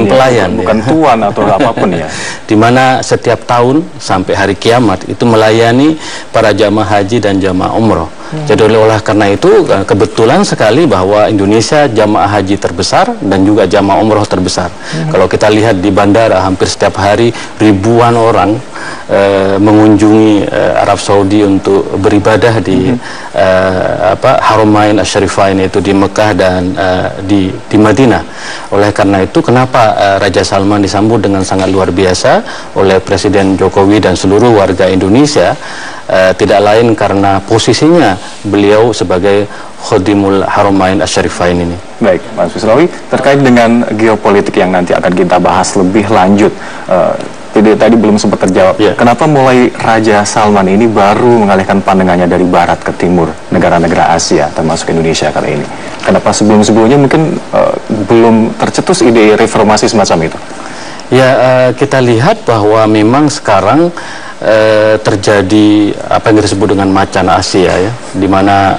pelayan, bukan tuan atau apapun ya. Dimana setiap tahun sampai hari kiamat itu melayani para jamaah haji dan jamaah umroh. Jadi oleh karena itu kebetulan sekali bahwa Indonesia jamaah haji terbesar dan juga jamaah umroh terbesar. Kalau kita lihat di bandara hampir setiap hari ribuan orang mengunjungi Arab Saudi untuk beribadah di Haramain Asy-Syarifain, itu di Mekah dan di Madinah. Oleh karena itu kenapa Raja Salman disambut dengan sangat luar biasa oleh Presiden Jokowi dan seluruh warga Indonesia, tidak lain karena posisinya beliau sebagai Khodimul Haramain Asy-Syarifain ini. Baik, Mas Wisrawi, terkait dengan geopolitik yang nanti akan kita bahas lebih lanjut, tadi belum sempat terjawab. Kenapa mulai Raja Salman ini baru mengalihkan pandangannya dari barat ke timur, negara-negara Asia, termasuk Indonesia kali ini? Kenapa sebelum-sebelumnya mungkin belum tercetus ide reformasi semacam itu? Ya, kita lihat bahwa memang sekarang terjadi apa yang disebut dengan macan Asia ya, di mana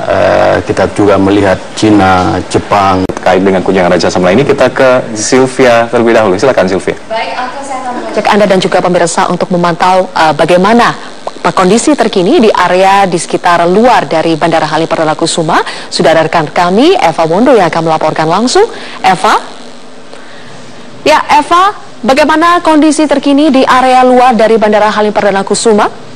kita juga melihat Cina, Jepang. Terkait dengan kunjungan Raja Salman ini, kita ke Sylvia terlebih dahulu. Silakan Sylvia. Baik, saya akan mengajak Anda dan juga pemirsa untuk memantau bagaimana kondisi terkini di area di sekitar luar dari Bandara Halim Perdana Kusuma. Sudah ada rekan kami Eva Wondo yang akan melaporkan langsung. Eva? Ya, Eva, bagaimana kondisi terkini di area luar dari Bandara Halim Perdana Kusuma?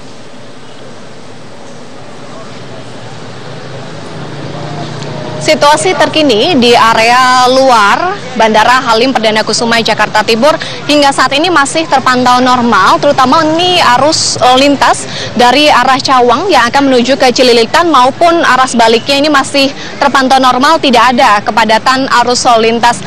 Situasi terkini di area luar Bandara Halim Perdana Kusuma Jakarta Timur hingga saat ini masih terpantau normal, terutama ini arus lintas dari arah Cawang yang akan menuju ke Cililitan maupun arah sebaliknya ini masih terpantau normal, tidak ada kepadatan arus lalu lintas.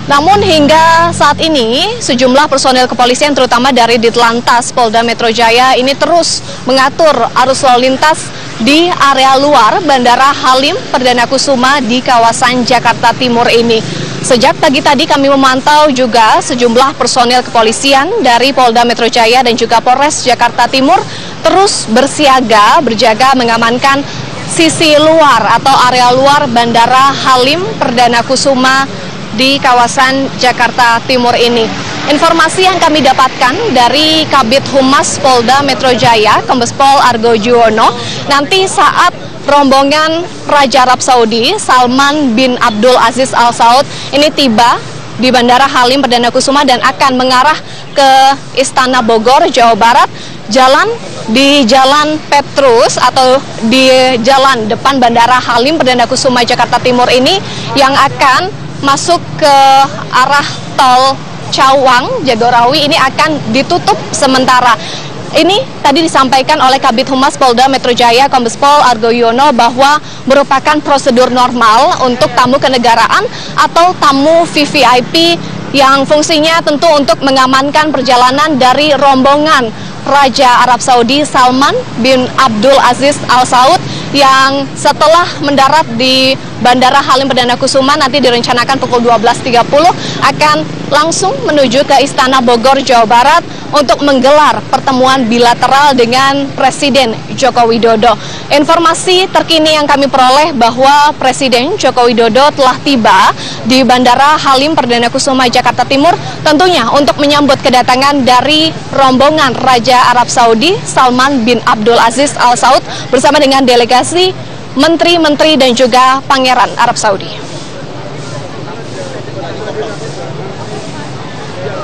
Namun hingga saat ini sejumlah personil kepolisian terutama dari Ditlantas Polda Metro Jaya ini terus mengatur arus lalu lintas di area luar Bandara Halim Perdana Kusuma di kawasan Jakarta Timur ini. Sejak pagi tadi kami memantau juga sejumlah personil kepolisian dari Polda Metro Jaya dan juga Polres Jakarta Timur terus bersiaga, berjaga mengamankan sisi luar atau area luar Bandara Halim Perdana Kusuma di kawasan Jakarta Timur ini. Informasi yang kami dapatkan dari Kabid Humas Polda Metro Jaya, Kombes Pol Argo Juwono, nanti saat rombongan Raja Arab Saudi Salman bin Abdul Aziz Al Saud ini tiba di Bandara Halim Perdana Kusuma dan akan mengarah ke Istana Bogor, Jawa Barat, di Jalan Petrus atau di jalan depan Bandara Halim Perdana Kusuma Jakarta Timur ini yang akan masuk ke arah tol Cawang, Jagorawi ini akan ditutup sementara. Ini tadi disampaikan oleh Kabid Humas Polda Metro Jaya, Kombes Pol Argo Yuwono, bahwa merupakan prosedur normal untuk tamu kenegaraan atau tamu VVIP yang fungsinya tentu untuk mengamankan perjalanan dari rombongan Raja Arab Saudi Salman bin Abdul Aziz Al Saud yang setelah mendarat di Bandara Halim Perdana Kusuma nanti direncanakan pukul 12.30 akan langsung menuju ke Istana Bogor, Jawa Barat untuk menggelar pertemuan bilateral dengan Presiden Joko Widodo. Informasi terkini yang kami peroleh bahwa Presiden Joko Widodo telah tiba di Bandara Halim Perdana Kusuma Jakarta Timur tentunya untuk menyambut kedatangan dari rombongan Raja Arab Saudi Salman bin Abdul Aziz Al Saud bersama dengan delegasi menteri-menteri dan juga Pangeran Arab Saudi.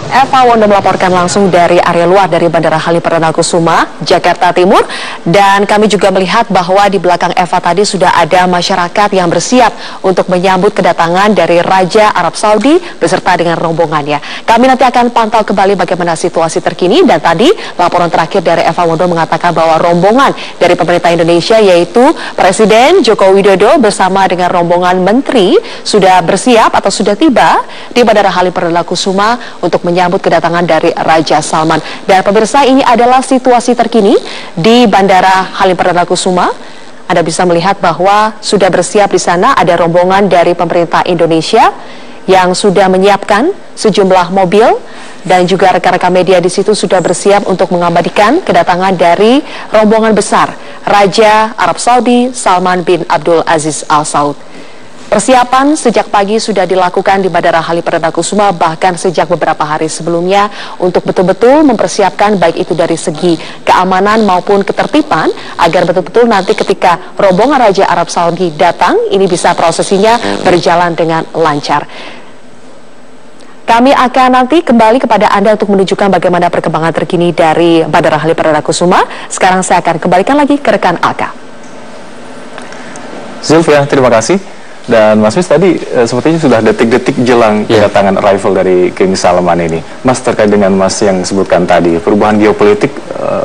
Eva Wondo melaporkan langsung dari area luar dari Bandara Halim Perdana Kusuma, Jakarta Timur. Dan kami juga melihat bahwa di belakang Eva tadi sudah ada masyarakat yang bersiap untuk menyambut kedatangan dari Raja Arab Saudi beserta dengan rombongannya. Kami nanti akan pantau kembali bagaimana situasi terkini. Dan tadi laporan terakhir dari Eva Wondo mengatakan bahwa rombongan dari pemerintah Indonesia yaitu Presiden Joko Widodo bersama dengan rombongan menteri sudah bersiap atau sudah tiba di Bandara Halim Perdana Kusuma untuk menyambut kedatangan dari Raja Salman. Dan pemirsa, ini adalah situasi terkini di Bandara Halim Perdana Kusuma. Anda bisa melihat bahwa sudah bersiap di sana ada rombongan dari pemerintah Indonesia yang sudah menyiapkan sejumlah mobil dan juga rekan-rekan media di situ sudah bersiap untuk mengabadikan kedatangan dari rombongan besar Raja Arab Saudi Salman bin Abdul Aziz Al Saud. Persiapan sejak pagi sudah dilakukan di Bandara Halim Perdana Kusuma, bahkan sejak beberapa hari sebelumnya untuk betul-betul mempersiapkan baik itu dari segi keamanan maupun ketertiban agar betul-betul nanti ketika rombongan Raja Arab Saudi datang ini bisa prosesinya berjalan dengan lancar. Kami akan nanti kembali kepada Anda untuk menunjukkan bagaimana perkembangan terkini dari Bandara Halim Perdana Kusuma. Sekarang saya akan kembalikan lagi ke rekan Alka. Zulfia, terima kasih. Dan Mas Mis tadi sepertinya sudah detik-detik jelang kedatangan arrival dari King Salman ini. Mas, terkait dengan Mas yang sebutkan tadi, perubahan geopolitik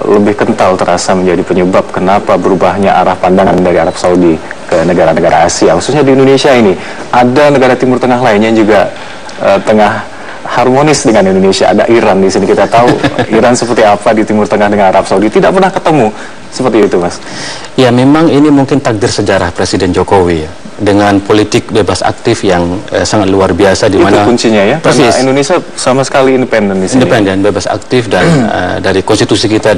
lebih kental terasa menjadi penyebab kenapa berubahnya arah pandangan dari Arab Saudi ke negara-negara Asia, khususnya di Indonesia ini. Ada negara Timur Tengah lainnya juga tengah harmonis dengan Indonesia. Ada Iran di sini, kita tahu Iran seperti apa di Timur Tengah dengan Arab Saudi, tidak pernah ketemu seperti itu, Mas. Ya, memang ini mungkin takdir sejarah Presiden Jokowi ya, dengan politik bebas aktif yang sangat luar biasa di mana itu kuncinya ya. Karena Indonesia sama sekali independen di sini. Independen, bebas aktif dan dari konstitusi kita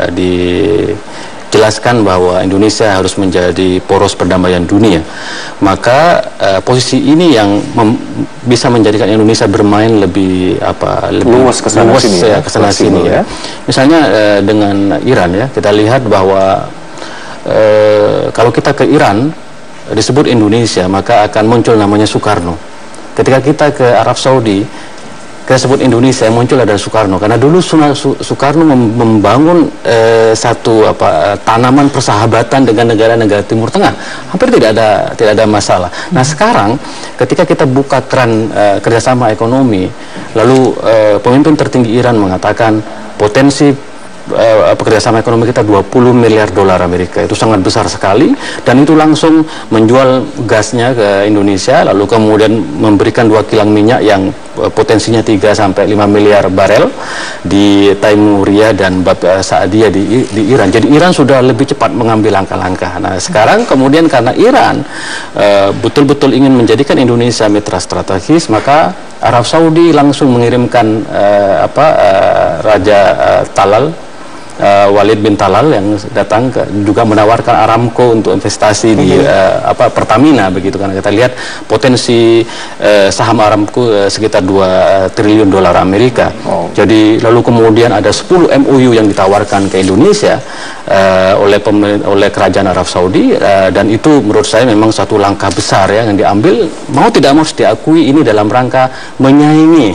dijelaskan bahwa Indonesia harus menjadi poros perdamaian dunia. Maka posisi ini yang bisa menjadikan Indonesia bermain lebih luas kesana sini ya. Misalnya dengan Iran ya, kita lihat bahwa kalau kita ke Iran disebut Indonesia, maka akan muncul namanya Soekarno. Ketika kita ke Arab Saudi, kita sebut Indonesia, yang muncul adalah Soekarno. Karena dulu Soekarno membangun tanaman persahabatan dengan negara-negara Timur Tengah. Hampir tidak ada masalah. Nah, sekarang ketika kita buka keran kerjasama ekonomi, lalu pemimpin tertinggi Iran mengatakan potensi kerjasama ekonomi kita 20 miliar dolar Amerika, itu sangat besar sekali, dan itu langsung menjual gasnya ke Indonesia, lalu kemudian memberikan 2 kilang minyak yang potensinya 3-5 miliar barel di Taimuriyah dan Bab Saadiyah di Iran. Jadi Iran sudah lebih cepat mengambil langkah-langkah. Nah, sekarang kemudian karena Iran betul-betul ingin menjadikan Indonesia mitra strategis, maka Arab Saudi langsung mengirimkan Raja Talal, Walid bin Talal, yang datang juga menawarkan Aramco untuk investasi di Pertamina begitu, karena kita lihat potensi saham Aramco sekitar 2 triliun dolar Amerika. Jadi lalu kemudian ada 10 MOU yang ditawarkan ke Indonesia oleh kerajaan Arab Saudi, dan itu menurut saya memang satu langkah besar ya yang diambil, mau tidak mau harus diakui ini dalam rangka menyaingi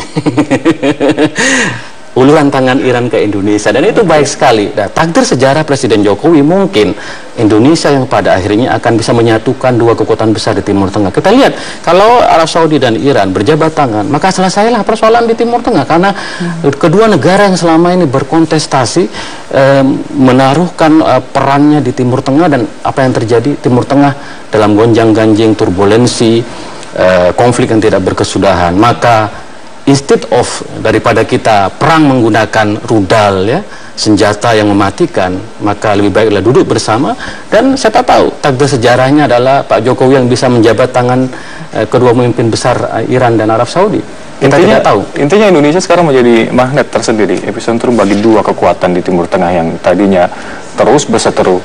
uluran tangan Iran ke Indonesia, dan itu baik sekali. Nah, takdir sejarah Presiden Jokowi mungkin Indonesia yang pada akhirnya akan bisa menyatukan 2 kekuatan besar di Timur Tengah. Kita lihat kalau Arab Saudi dan Iran berjabat tangan, maka selesailah persoalan di Timur Tengah, karena kedua negara yang selama ini berkontestasi menaruhkan perannya di Timur Tengah, dan apa yang terjadi Timur Tengah dalam gonjang-ganjing, turbulensi, konflik yang tidak berkesudahan. Maka instead of daripada kita perang menggunakan rudal ya, senjata yang mematikan, maka lebih baiklah duduk bersama. Dan saya tahu takdir sejarahnya adalah Pak Jokowi yang bisa menjabat tangan kedua pemimpin besar Iran dan Arab Saudi. Kita tidak tahu. Intinya Indonesia sekarang menjadi magnet tersendiri, epicentrum bagi 2 kekuatan di Timur Tengah yang tadinya terus berseteru.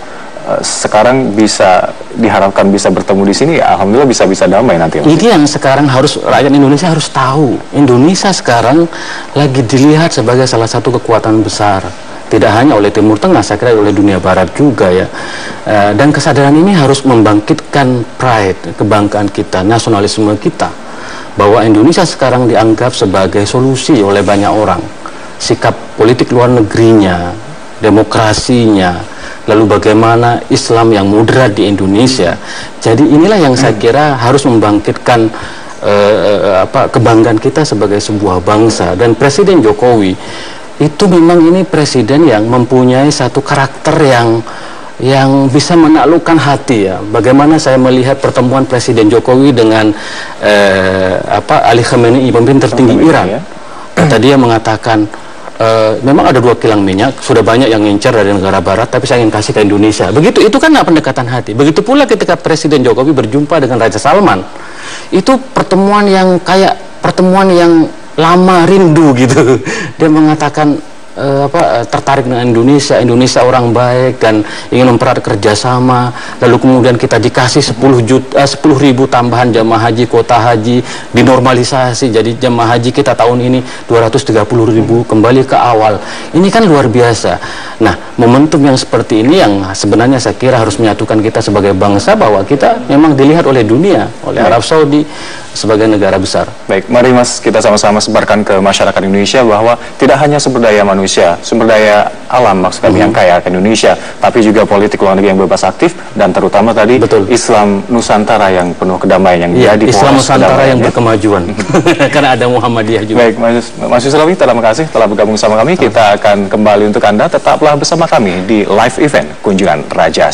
Sekarang bisa diharapkan bisa bertemu di sini, ya alhamdulillah bisa damai nanti. Ini yang sekarang harus rakyat Indonesia harus tahu. Indonesia sekarang lagi dilihat sebagai salah satu kekuatan besar, tidak hanya oleh Timur Tengah, saya kira oleh dunia Barat juga ya. Dan kesadaran ini harus membangkitkan pride, kebanggaan kita, nasionalisme kita, bahwa Indonesia sekarang dianggap sebagai solusi oleh banyak orang. Sikap politik luar negerinya, demokrasinya, lalu bagaimana Islam yang moderat di Indonesia. Jadi inilah yang saya kira harus membangkitkan kebanggaan kita sebagai sebuah bangsa. Dan Presiden Jokowi itu memang ini presiden yang mempunyai satu karakter yang bisa menaklukkan hati ya. Bagaimana saya melihat pertemuan Presiden Jokowi dengan Ali Khamenei, pemimpin tertinggi Iran. Kata dia mengatakan, memang ada 2 kilang minyak, sudah banyak yang ngincar dari negara barat, tapi saya ingin kasih ke Indonesia. Begitu, itu kan pendekatan hati. Begitu pula ketika Presiden Jokowi berjumpa dengan Raja Salman, itu pertemuan yang kayak pertemuan yang lama rindu gitu. Dia mengatakan tertarik dengan Indonesia orang baik dan ingin mempererat kerjasama, lalu kemudian kita dikasih 10.000 tambahan jamaah haji, kuota haji dinormalisasi, jadi jamaah haji kita tahun ini 230.000 kembali ke awal. Ini kan luar biasa. Nah, momentum yang seperti ini yang sebenarnya saya kira harus menyatukan kita sebagai bangsa, bahwa kita memang dilihat oleh dunia, oleh Arab Saudi sebagai negara besar. Baik, mari Mas, kita sama-sama sebarkan ke masyarakat Indonesia bahwa tidak hanya sumber daya manusia, sumber daya alam maksud kami yang kaya ke Indonesia, tapi juga politik luar negeri yang bebas aktif, dan terutama tadi Islam Nusantara yang penuh kedamaian, yang jadi Islam Nusantara yang berkemajuan. Karena ada Muhammadiyah juga. Baik, Mas Yusrawi, terima kasih telah bergabung sama kami. Kita akan kembali untuk Anda, tetaplah bersama kami di live event Kunjungan Raja.